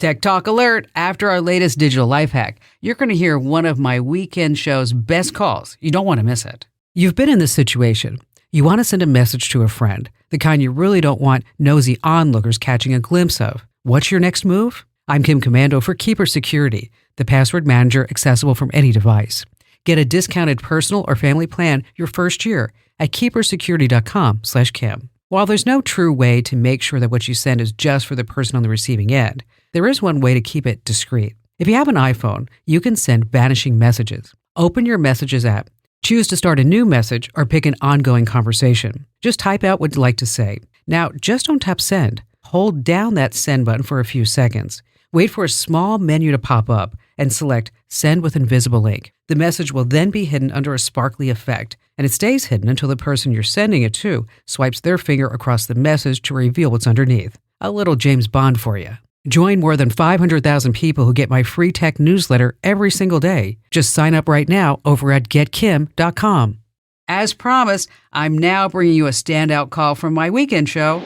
Tech Talk alert. After our latest digital life hack, you're going to hear one of my weekend show's best calls. You don't want to miss it. You've been in this situation. You want to send a message to a friend, the kind you really don't want nosy onlookers catching a glimpse of. What's your next move? I'm Kim Commando for Keeper Security, the password manager accessible from any device. Get a discounted personal or family plan your first year at keepersecurity.com/Kim. While there's no true way to make sure that what you send is just for the person on the receiving end, there is one way to keep it discreet. If you have an iPhone, you can send vanishing messages. Open your Messages app. Choose to start a new message or pick an ongoing conversation. Just type out what you'd like to say. Now, just don't tap send. Hold down that send button for a few seconds. Wait for a small menu to pop up and select Send with Invisible Ink. The message will then be hidden under a sparkly effect, and it stays hidden until the person you're sending it to swipes their finger across the message to reveal what's underneath. A little James Bond for you. Join more than 500,000 people who get my free tech newsletter every single day. Just sign up right now over at getkim.com. As promised, I'm now bringing you a standout call from my weekend show.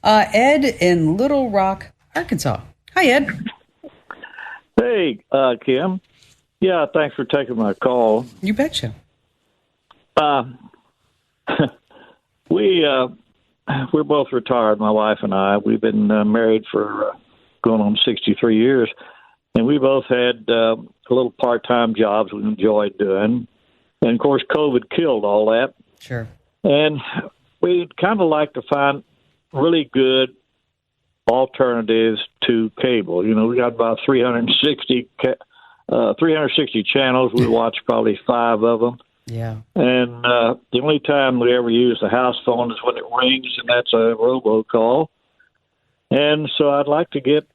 Ed in Little Rock, Arkansas. Hi, Ed. Hey, Kim. Yeah, thanks for taking my call. You betcha. We're both retired, my wife and I. We've been married for going on 63 years, and we both had little part-time jobs we enjoyed doing. And, of course, COVID killed all that. Sure. And we'd kind of like to find really good alternatives to cable. You know, we got about 360 channels. We watch probably 5 of them. Yeah. And the only time we ever use the house phone is when it rings, and that's a robocall. And so I'd like to get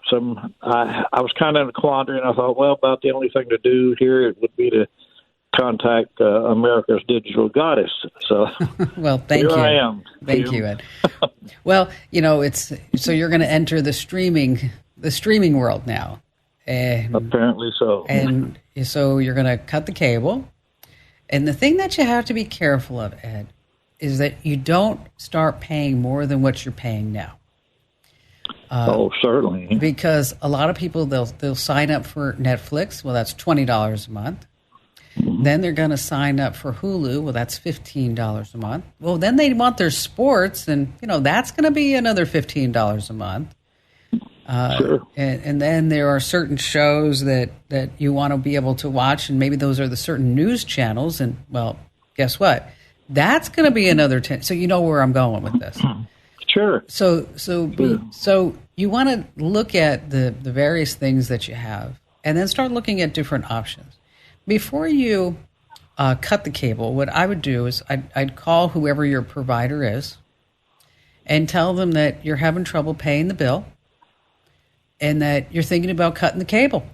some. I was kind of in a quandary, and I thought, well, about the only thing to do here would be to contact America's digital goddess. So, well, thank you. Here I am. Thank you, Ed. Well, you know, it's so you're going to enter the streaming world now. And, apparently so. And so you're going to cut the cable. And the thing that you have to be careful of, Ed, is that you don't start paying more than what you're paying now. Certainly. Because a lot of people, they'll sign up for Netflix. Well, that's $20 a month. Mm-hmm. Then they're going to sign up for Hulu. Well, that's $15 a month. Well, then they want their sports, and that's going to be another $15 a month. Sure. And then there are certain shows that you want to be able to watch, and maybe those are the certain news channels. And, well, guess what? That's going to be another 10. So you know where I'm going with this. Sure. So you want to look at the various things that you have, and then start looking at different options. Before you cut the cable, what I would do is I'd call whoever your provider is and tell them that you're having trouble paying the bill, and that you're thinking about cutting the cable.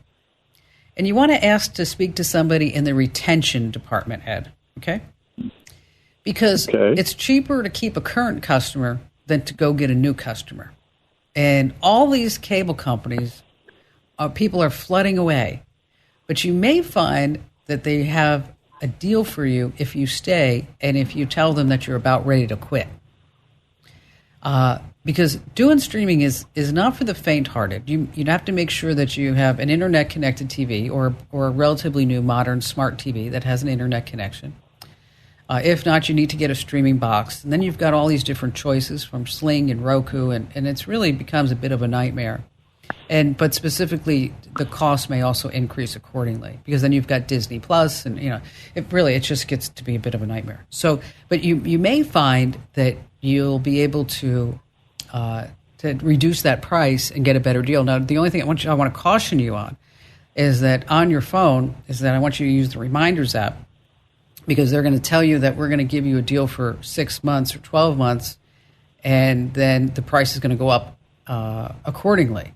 And you want to ask to speak to somebody in the retention department, Ed, okay? Because it's cheaper to keep a current customer than to go get a new customer. And all these cable companies, people are flooding away. But you may find that they have a deal for you if you stay and if you tell them that you're about ready to quit. Because doing streaming is not for the faint-hearted. You'd have to make sure that you have an internet-connected TV or a relatively new modern smart TV that has an internet connection. If not, you need to get a streaming box. And then you've got all these different choices from Sling and Roku, and it's really becomes a bit of a nightmare. But specifically, the cost may also increase accordingly, because then you've got Disney Plus, and it just gets to be a bit of a nightmare. So, but you may find that you'll be able to reduce that price and get a better deal. Now, the only thing I want to caution you on is that on your phone I want you to use the Reminders app, because they're going to tell you that we're going to give you a deal for 6 months or 12 months, and then the price is going to go up accordingly.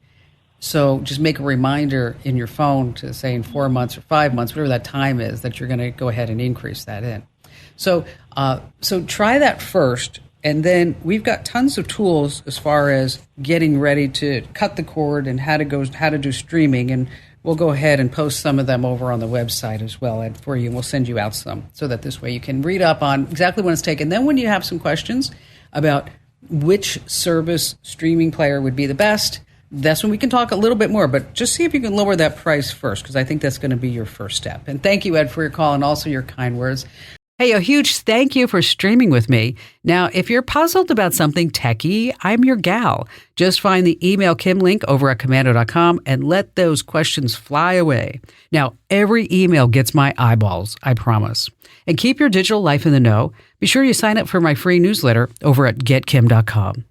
So just make a reminder in your phone to say in 4 months or 5 months, whatever that time is, that you're going to go ahead and increase that in. So try that first. And then we've got tons of tools as far as getting ready to cut the cord and how to do streaming. And we'll go ahead and post some of them over on the website as well, Ed, for you. And we'll send you out some so that this way you can read up on exactly when it's taken. Then when you have some questions about which service streaming player would be the best, that's when we can talk a little bit more. But just see if you can lower that price first, because I think that's going to be your first step. And thank you, Ed, for your call and also your kind words. Hey, a huge thank you for streaming with me. Now, if you're puzzled about something techie, I'm your gal. Just find the Email Kim link over at Komando.com and let those questions fly away. Now, every email gets my eyeballs, I promise. And keep your digital life in the know. Be sure you sign up for my free newsletter over at GetKim.com.